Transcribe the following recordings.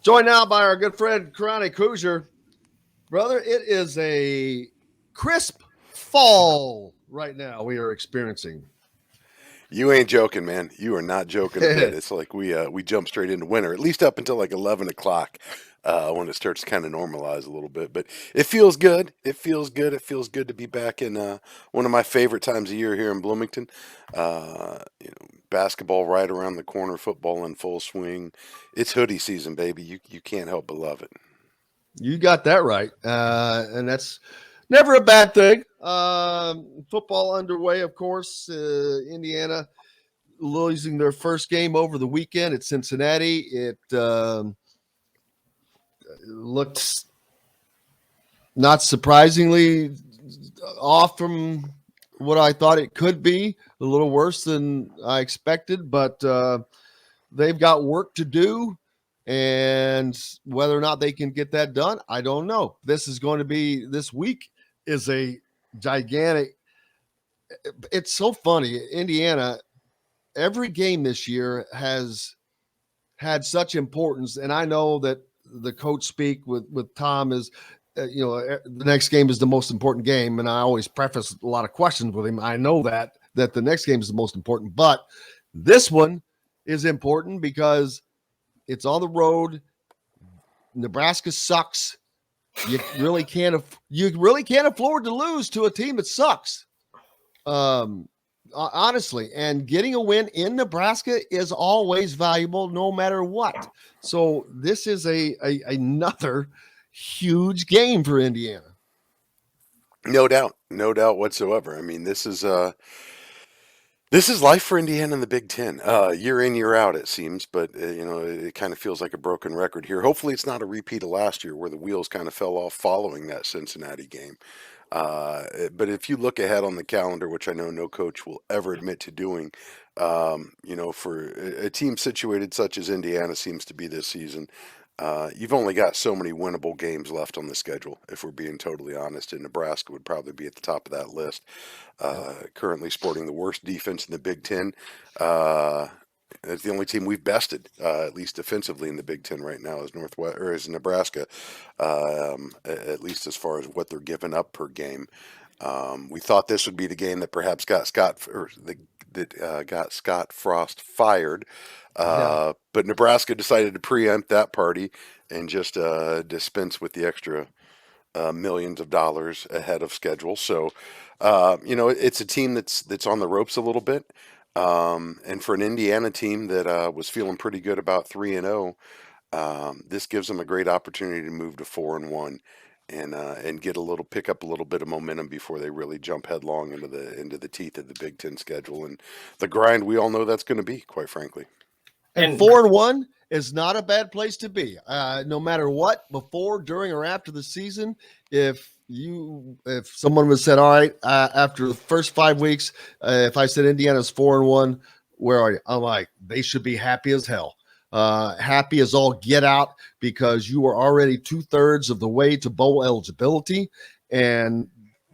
Joined now by our good friend Chronic Hoosier. Brother, it is a crisp fall right now we are experiencing. You ain't joking, man. You are not joking a bit. It's like we jump straight into winter, at least up until like 11 o'clock, when it starts to kind of normalize a little bit. But it feels good. It feels good. It feels good to be back in one of my favorite times of year here in Bloomington. Basketball right around the corner, football in full swing. It's hoodie season, baby. You can't help but love it. You got that right. And that's never a bad thing. Football underway, of course. Indiana losing their first game over the weekend at Cincinnati. It looked not surprisingly off from what I thought it could be, a little worse than I expected, but they've got work to do. And whether or not they can get that done, I don't know. This week is a gigantic. It's so funny. Indiana, every game this year has had such importance. And I know that the coach speak with Tom is, the next game is the most important game. And I always preface a lot of questions with him. I know that the next game is the most important, but this one is important because it's on the road. Nebraska sucks. You really can't afford to lose to a team that sucks. Um, honestly, and getting a win in Nebraska is always valuable, no matter what. So this is another huge game for Indiana. No doubt whatsoever. I mean, this is life for Indiana in the Big Ten. Year in, year out, it seems, but it kind of feels like a broken record here. Hopefully, it's not a repeat of last year where the wheels kind of fell off following that Cincinnati game. But if you look ahead on the calendar, which I know no coach will ever admit to doing, for a team situated such as Indiana seems to be this season, you've only got so many winnable games left on the schedule, if we're being totally honest, and Nebraska would probably be at the top of that list. Yep. Currently sporting the worst defense in the Big Ten. Uh, it's the only team we've bested, at least defensively in the Big Ten right now, is Northwest or is Nebraska, at least as far as what they're giving up per game. We thought this would be the game that perhaps got Scott Frost fired, Yeah. but Nebraska decided to preempt that party and just dispense with the extra millions of dollars ahead of schedule. So, it's a team that's on the ropes a little bit. And for an Indiana team that was feeling pretty good about 3-0, this gives them a great opportunity to move to 4-1 and get a little pick up a little bit of momentum before they really jump headlong into the teeth of the Big Ten schedule and the grind we all know that's going to be, quite frankly. And And 4-1 is not a bad place to be. No matter what, before, during, or after the season, if someone was said, all right, after the first 5 weeks, if I said Indiana's 4-1, where are you? I'm like, they should be happy as hell. Happy as all get out because you are already 2/3 of the way to bowl eligibility, and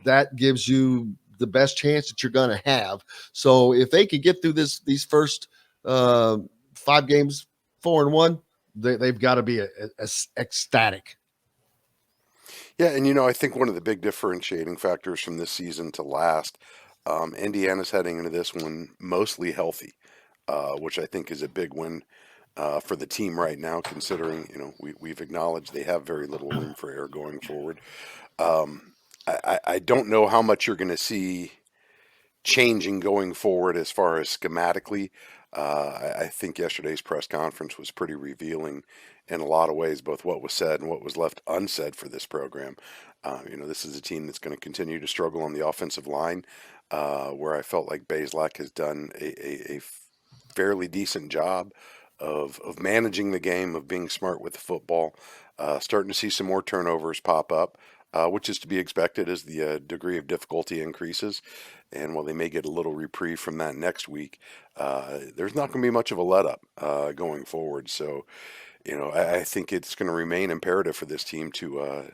that gives you the best chance that you're going to have. So if they could get through these first uh, 5 games, 4-1, they've got to be ecstatic. Yeah, and I think one of the big differentiating factors from this season to last, Indiana's heading into this one mostly healthy, which I think is a big win for the team right now, considering we've acknowledged they have very little room for error going forward. Um, I don't know how much you're going to see changing going forward as far as schematically. I think yesterday's press conference was pretty revealing in a lot of ways, both what was said and what was left unsaid for this program. This is a team that's going to continue to struggle on the offensive line, where I felt like Bazelak has done a fairly decent job of managing the game, of being smart with the football. Starting to see some more turnovers pop up, which is to be expected as the degree of difficulty increases. And while they may get a little reprieve from that next week, there's not going to be much of a let up going forward. So, I think it's going to remain imperative for this team to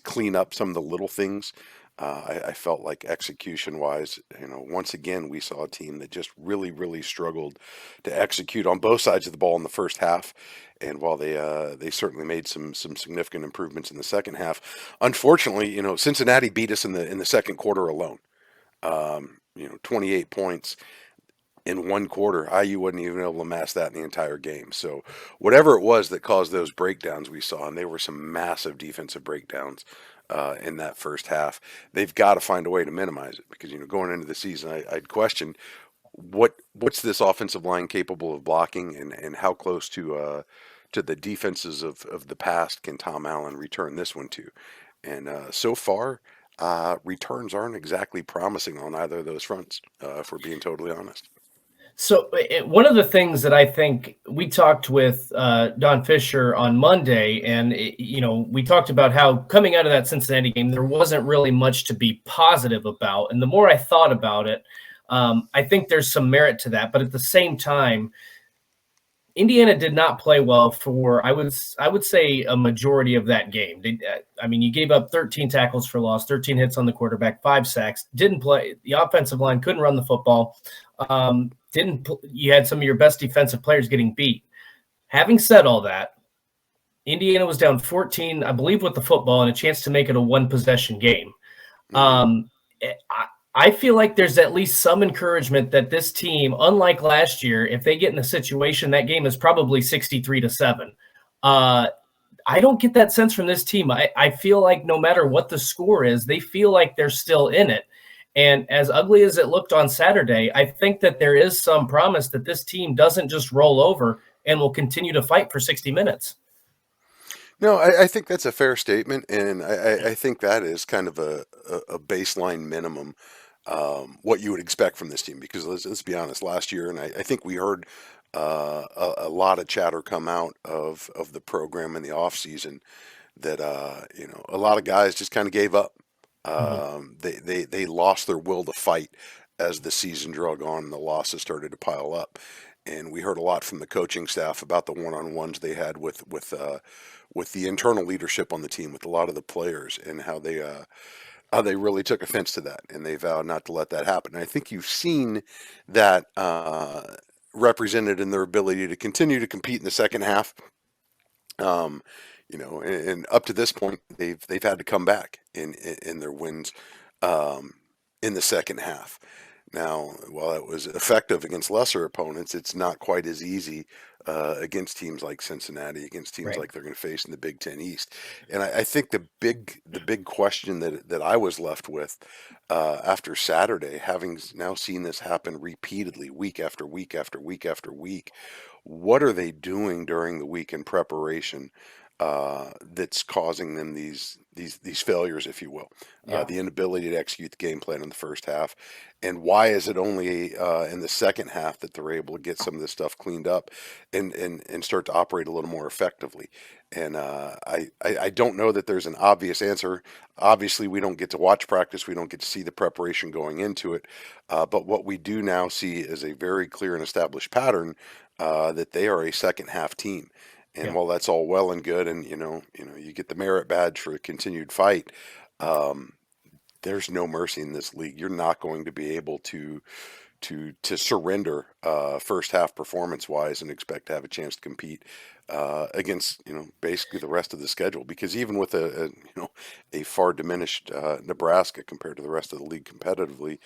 clean up some of the little things I felt like execution wise, once again, we saw a team that just really, really struggled to execute on both sides of the ball in the first half. And while they certainly made some significant improvements in the second half, unfortunately, Cincinnati beat us in the second quarter alone. 28 points in one quarter. IU wasn't even able to match that in the entire game. So whatever it was that caused those breakdowns we saw, and they were some massive defensive breakdowns in that first half, they've got to find a way to minimize it because going into the season, I'd question what's this offensive line capable of blocking, and how close to the defenses of the past can Tom Allen return this one to? And so far, returns aren't exactly promising on either of those fronts, if we're being totally honest. So one of the things that I think we talked with Don Fisher on Monday, and we talked about how coming out of that Cincinnati game, there wasn't really much to be positive about. And the more I thought about it, I think there's some merit to that. But at the same time, Indiana did not play well for I would say a majority of that game. You gave up 13 tackles for loss, 13 hits on the quarterback, 5 sacks. Didn't play. The offensive line couldn't run the football. You had some of your best defensive players getting beat. Having said all that, Indiana was down 14, I believe, with the football and a chance to make it a one-possession game. I feel like there's at least some encouragement that this team, unlike last year, if they get in a situation, that game is probably 63-7. I don't get that sense from this team. I feel like no matter what the score is, they feel like they're still in it. And as ugly as it looked on Saturday, I think that there is some promise that this team doesn't just roll over and will continue to fight for 60 minutes. No, I think that's a fair statement, and I think that is kind of a baseline minimum, what you would expect from this team. Because let's be honest, last year, and I think we heard a lot of chatter come out of the program in the off season that a lot of guys just kind of gave up. They lost their will to fight as the season drug on and the losses started to pile up. And we heard a lot from the coaching staff about the one-on-ones they had with the internal leadership on the team, with a lot of the players, and how they really took offense to that, and they vowed not to let that happen. And I think you've seen that represented in their ability to continue to compete in the second half. And up to this point, they've had to come back in their wins in the second half. Now, while it was effective against lesser opponents, it's not quite as easy against teams like Cincinnati, against teams like they're going to face in the Big Ten East. And I think the big question that I was left with after Saturday, having now seen this happen repeatedly, week after week after week after week, what are they doing during the week in preparation that's causing them these failures, if you will, the inability to execute the game plan in the first half, and why is it only in the second half that they're able to get some of this stuff cleaned up and start to operate a little more effectively? And I don't know that there's an obvious answer. Obviously, we don't get to watch practice. We don't get to see the preparation going into it. But what we do now see is a very clear and established pattern that they are a second half team. And while that's all well and good, and you get the merit badge for a continued fight, there's no mercy in this league. You're not going to be able to surrender first half performance wise and expect to have a chance to compete against basically the rest of the schedule. Because even with a far diminished Nebraska compared to the rest of the league competitively,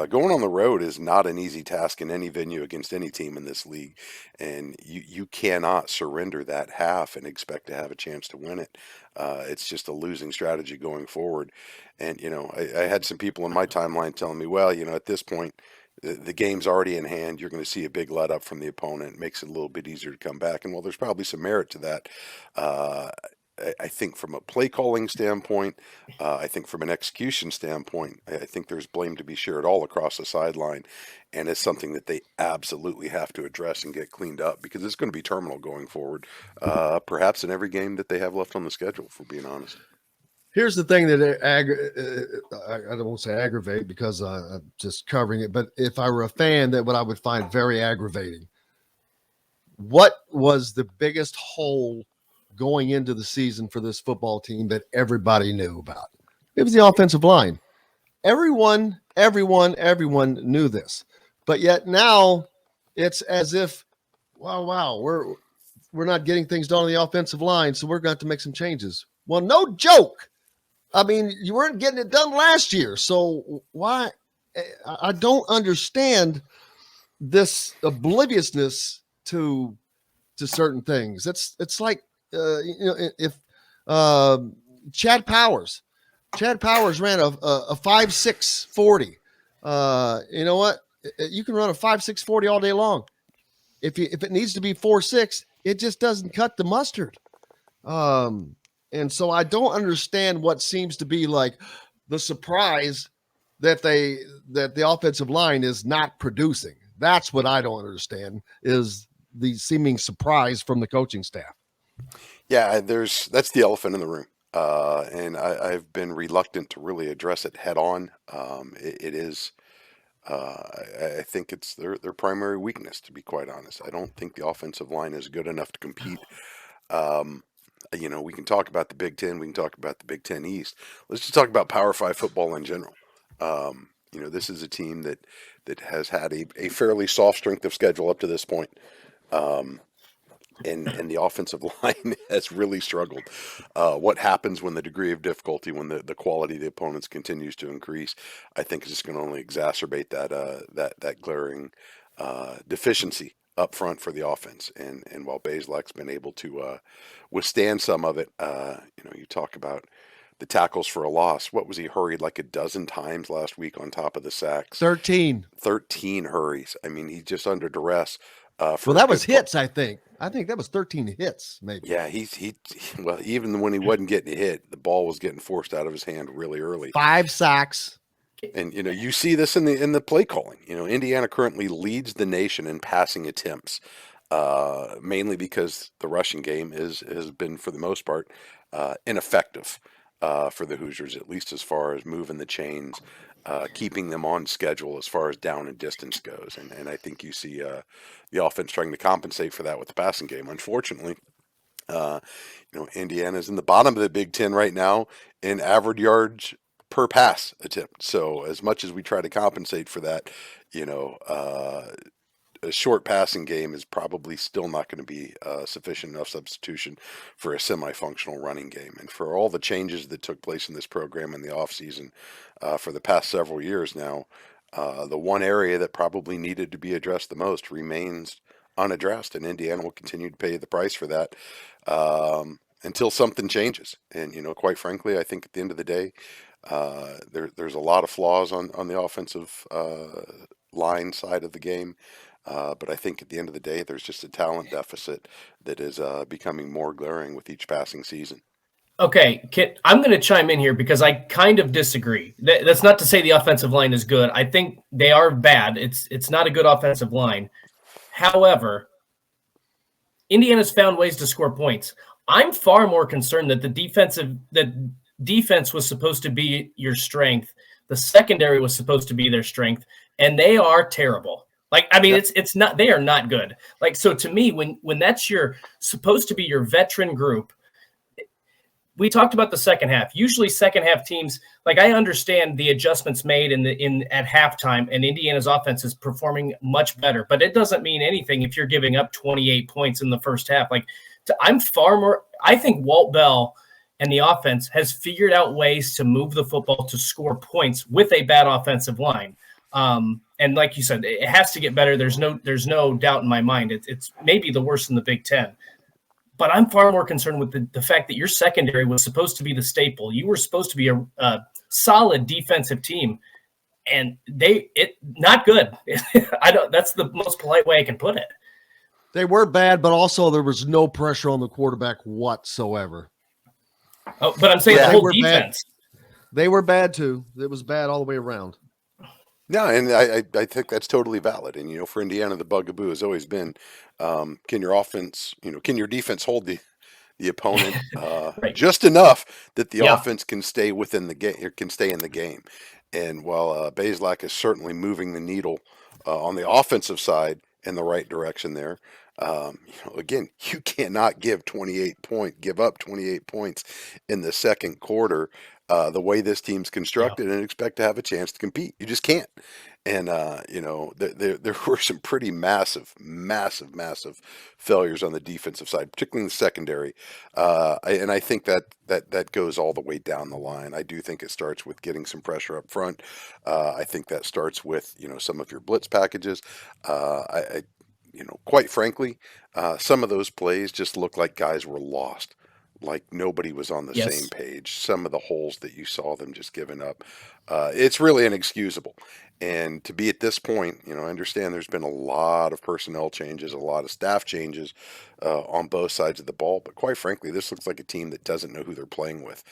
going on the road is not an easy task in any venue against any team in this league, and you cannot surrender that half and expect to have a chance to win it. It's just a losing strategy going forward. And I had some people in my timeline telling me, well, at this point, the game's already in hand. You're going to see a big let up from the opponent. It makes it a little bit easier to come back. And while there's probably some merit to that, I think from a play calling standpoint, I think from an execution standpoint, I think there's blame to be shared all across the sideline. And it's something that they absolutely have to address and get cleaned up, because it's going to be terminal going forward, perhaps in every game that they have left on the schedule, if we're being honest. Here's the thing that I don't want to say aggravate, because I'm just covering it, but if I were a fan, that what I would find very aggravating. What was the biggest hole going into the season for this football team that everybody knew about? It was the offensive line. Everyone knew this, but yet now it's as if, wow, we're not getting things done on the offensive line, so we're going to have to make some changes. Well, no joke. I mean, you weren't getting it done last year, so why? I don't understand this obliviousness to certain things. It's like if Chad Powers ran a 5.6 40. You know what? You can run a 5.6 40 all day long. If it needs to be 4.6, it just doesn't cut the mustard. And so I don't understand what seems to be like the surprise that the offensive line is not producing. That's what I don't understand, is the seeming surprise from the coaching staff. Yeah, that's the elephant in the room. And I've been reluctant to really address it head on. It is, I think it's their primary weakness, to be quite honest. I don't think the offensive line is good enough to compete. We can talk about the Big Ten. We can talk about the Big Ten East. Let's just talk about Power 5 football in general. This is a team that has had a fairly soft strength of schedule up to this point. And the offensive line has really struggled. What happens when the degree of difficulty, when the quality of the opponents continues to increase, I think is just going to only exacerbate that glaring deficiency up front for the offense. And while Bazelak's been able to withstand some of it, you talk about the tackles for a loss. What was he hurried like a dozen times last week on top of the sacks? 13 hurries. I mean, he's just under duress. Well, that was hits, I think. I think that was 13 hits, maybe. Yeah, well, even when he wasn't getting hit, the ball was getting forced out of his hand really early. 5 sacks. And you see this in the play calling. Indiana currently leads the nation in passing attempts, mainly because the rushing game has been, for the most part, ineffective for the Hoosiers, at least as far as moving the chains, keeping them on schedule as far as down and distance goes. And I think you see the offense trying to compensate for that with the passing game. Unfortunately, Indiana's in the bottom of the Big Ten right now in average yards per pass attempt. So as much as we try to compensate for that, a short passing game is probably still not going to be sufficient enough substitution for a semi-functional running game. And for all the changes that took place in this program in the offseason for the past several years now, the one area that probably needed to be addressed the most remains unaddressed, and Indiana will continue to pay the price for that until something changes. And, quite frankly, I think at the end of the day, there's a lot of flaws on the offensive line side of the game. But I think at the end of the day, there's just a talent deficit that is becoming more glaring with each passing season. Okay, Kit, I'm going to chime in here because I kind of disagree. That's not to say the offensive line is good. I think they are bad. It's not a good offensive line. However, Indiana's found ways to score points. I'm far more concerned that the defense was supposed to be your strength. The secondary was supposed to be their strength, and they are terrible. It's not. They are not good. So to me, when that's supposed to be your veteran group. We talked about the second half. Usually second half teams, I understand the adjustments made at halftime, and Indiana's offense is performing much better, but it doesn't mean anything if you're giving up 28 points in the first half. I think Walt Bell and the offense has figured out ways to move the football to score points with a bad offensive line. And like you said, it has to get better. There's no doubt in my mind. It's maybe the worst in the Big Ten. But I'm far more concerned with the fact that your secondary was supposed to be the staple. You were supposed to be a solid defensive team, and not good. That's the most polite way I can put it. They were bad, but also there was no pressure on the quarterback whatsoever. Oh, but I'm saying the whole defense. They were bad too. It was bad all the way around. No, and I think that's totally valid. And, for Indiana, the bugaboo has always been, can your defense hold the opponent right. just enough that the offense can stay within the game, or can stay in the game. And while Bazelak is certainly moving the needle on the offensive side in the right direction there, again, you cannot give up 28 points in the second quarter the way this team's Yeah. constructed and expect to have a chance to compete. You just can't. And there were some pretty massive failures on the defensive side, particularly in the secondary. And I think that goes all the way down the line. I do think it starts with getting some pressure up front. I think that starts with some of your blitz packages. Quite frankly, some of those plays just look like guys were lost. Like nobody was on the same Yes. page. Some of the holes that you saw them just giving up, it's really inexcusable. And to be at this point, I understand there's been a lot of personnel changes, a lot of staff changes on both sides of the ball. But quite frankly, this looks like a team that doesn't know who they're playing with.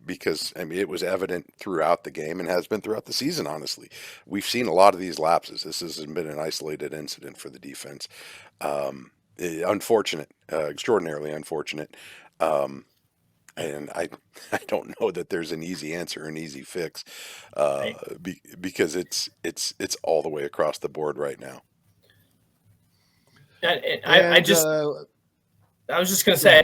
Because it was evident throughout the game and has been throughout the season. Honestly, we've seen a lot of these lapses. This hasn't been an isolated incident for the defense. Unfortunate, extraordinarily unfortunate. Um, and I don't know that there's an easy answer, an easy fix, Right. because it's all the way across the board right now. I And just I was just going to go say, ahead.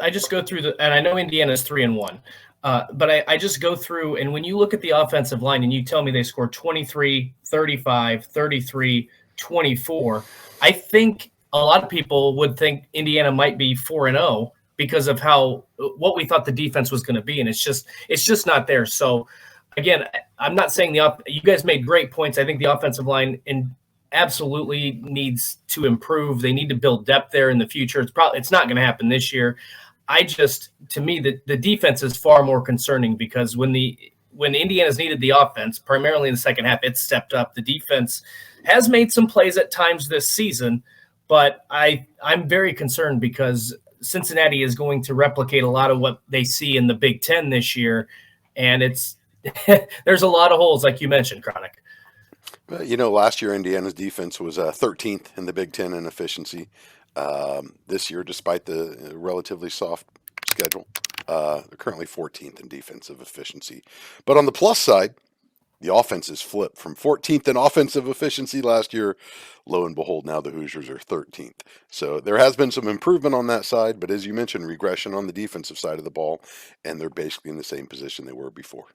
I just go through and I know Indiana's 3-1, but I just go through, and when you look at the offensive line and you tell me they scored 23, 35, 33, 24, I think a lot of people would think Indiana might be 4-0 because of what we thought the defense was going to be, and it's just not there. So again, I'm not saying you guys made great points. I think the offensive line absolutely needs to improve. They need to build depth there in the future. It's not going to happen this year. To me, the defense is far more concerning because when Indiana's needed the offense, primarily in the second half, it's stepped up. The defense has made some plays at times this season, but I'm very concerned because Cincinnati is going to replicate a lot of what they see in the Big Ten this year, and there's a lot of holes, like you mentioned, Chronic. Last year Indiana's defense was 13th in the Big Ten in efficiency. This year, despite the relatively soft schedule, they're currently 14th in defensive efficiency. But on the plus side, the offense is flipped from 14th in offensive efficiency last year. Lo and behold, now the Hoosiers are 13th. So there has been some improvement on that side, but as you mentioned, regression on the defensive side of the ball, and they're basically in the same position they were before.